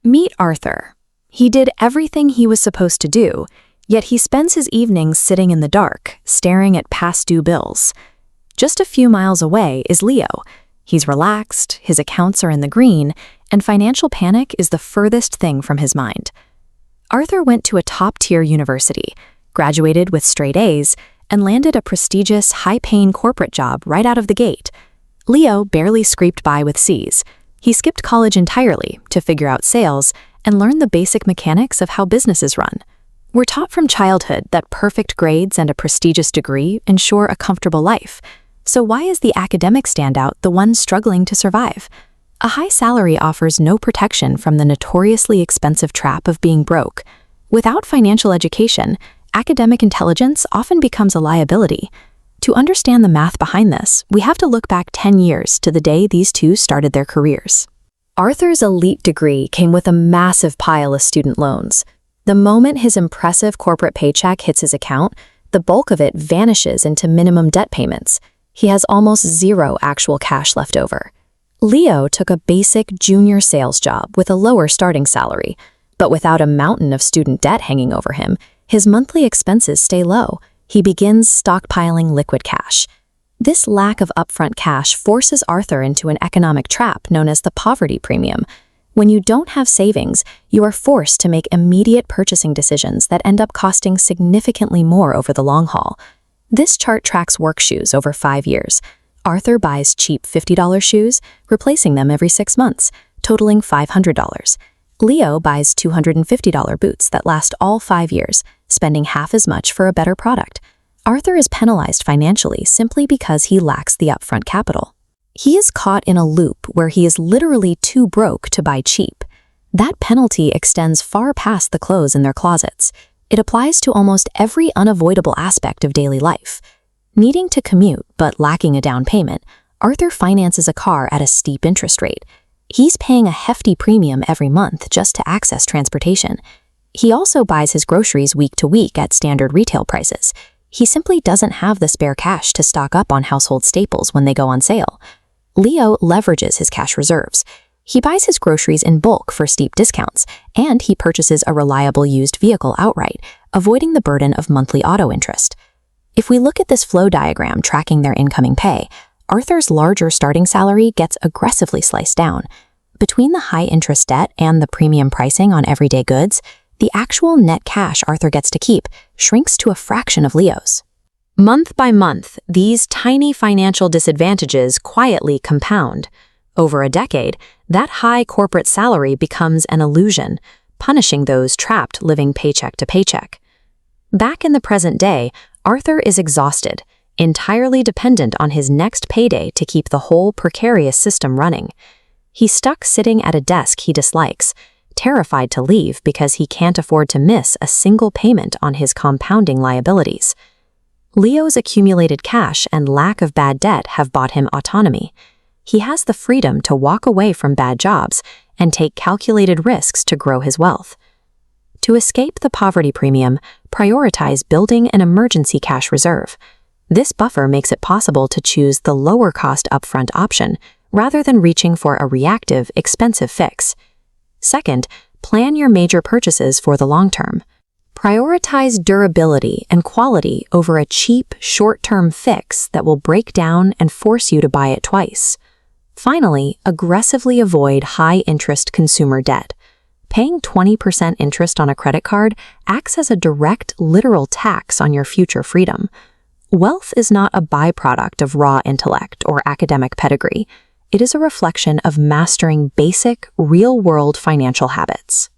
Meet Arthur. He did everything he was supposed to do, yet he spends his evenings sitting in the dark, staring at past due bills. Just a few miles away is Leo. He's relaxed, his accounts are in the green, and financial panic is the furthest thing from his mind. Arthur went to a top-tier university, graduated with straight A's, and landed a prestigious, high-paying corporate job right out of the gate. Leo barely scraped by with C's. He skipped college entirely to figure out sales and learn the basic mechanics of how businesses run. We're taught from childhood that perfect grades and a prestigious degree ensure a comfortable life. So why is the academic standout the one struggling to survive? A high salary offers no protection from the notoriously expensive trap of being broke. Without financial education, academic intelligence often becomes a liability. To understand the math behind this, we have to look back 10 years to the day these two started their careers. Arthur's elite degree came with a massive pile of student loans. The moment his impressive corporate paycheck hits his account, the bulk of it vanishes into minimum debt payments. He has almost zero actual cash left over. Leo took a basic junior sales job with a lower starting salary, but without a mountain of student debt hanging over him, his monthly expenses stay low. He begins stockpiling liquid cash. This lack of upfront cash forces Arthur into an economic trap known as the poverty premium. When you don't have savings, you are forced to make immediate purchasing decisions that end up costing significantly more over the long haul. This chart tracks work shoes over 5 years. Arthur buys cheap $50 shoes, replacing them every 6 months, totaling $500. Leo buys $250 boots that last all 5 years, spending half as much for a better product. Arthur is penalized financially simply because he lacks the upfront capital. He is caught in a loop where he is literally too broke to buy cheap. That penalty extends far past the clothes in their closets. It applies to almost every unavoidable aspect of daily life. Needing to commute but lacking a down payment, Arthur finances a car at a steep interest rate. He's paying a hefty premium every month just to access transportation. He also buys his groceries week to week at standard retail prices. He simply doesn't have the spare cash to stock up on household staples when they go on sale. Leo leverages his cash reserves. He buys his groceries in bulk for steep discounts, and he purchases a reliable used vehicle outright, avoiding the burden of monthly auto interest. If we look at this flow diagram tracking their incoming pay, Arthur's larger starting salary gets aggressively sliced down. Between the high-interest debt and the premium pricing on everyday goods, the actual net cash Arthur gets to keep shrinks to a fraction of Leo's. Month by month, these tiny financial disadvantages quietly compound. Over a decade, that high corporate salary becomes an illusion, punishing those trapped living paycheck to paycheck. Back in the present day, Arthur is exhausted, entirely dependent on his next payday to keep the whole precarious system running. He's stuck sitting at a desk he dislikes, terrified to leave because he can't afford to miss a single payment on his compounding liabilities. Leo's accumulated cash and lack of bad debt have bought him autonomy. He has the freedom to walk away from bad jobs and take calculated risks to grow his wealth. To escape the poverty premium, prioritize building an emergency cash reserve. This buffer makes it possible to choose the lower-cost upfront option rather than reaching for a reactive, expensive fix. Second, plan your major purchases for the long term. Prioritize durability and quality over a cheap, short-term fix that will break down and force you to buy it twice. Finally, aggressively avoid high-interest consumer debt. Paying 20% interest on a credit card acts as a direct, literal tax on your future freedom. Wealth is not a byproduct of raw intellect or academic pedigree. It is a reflection of mastering basic, real-world financial habits.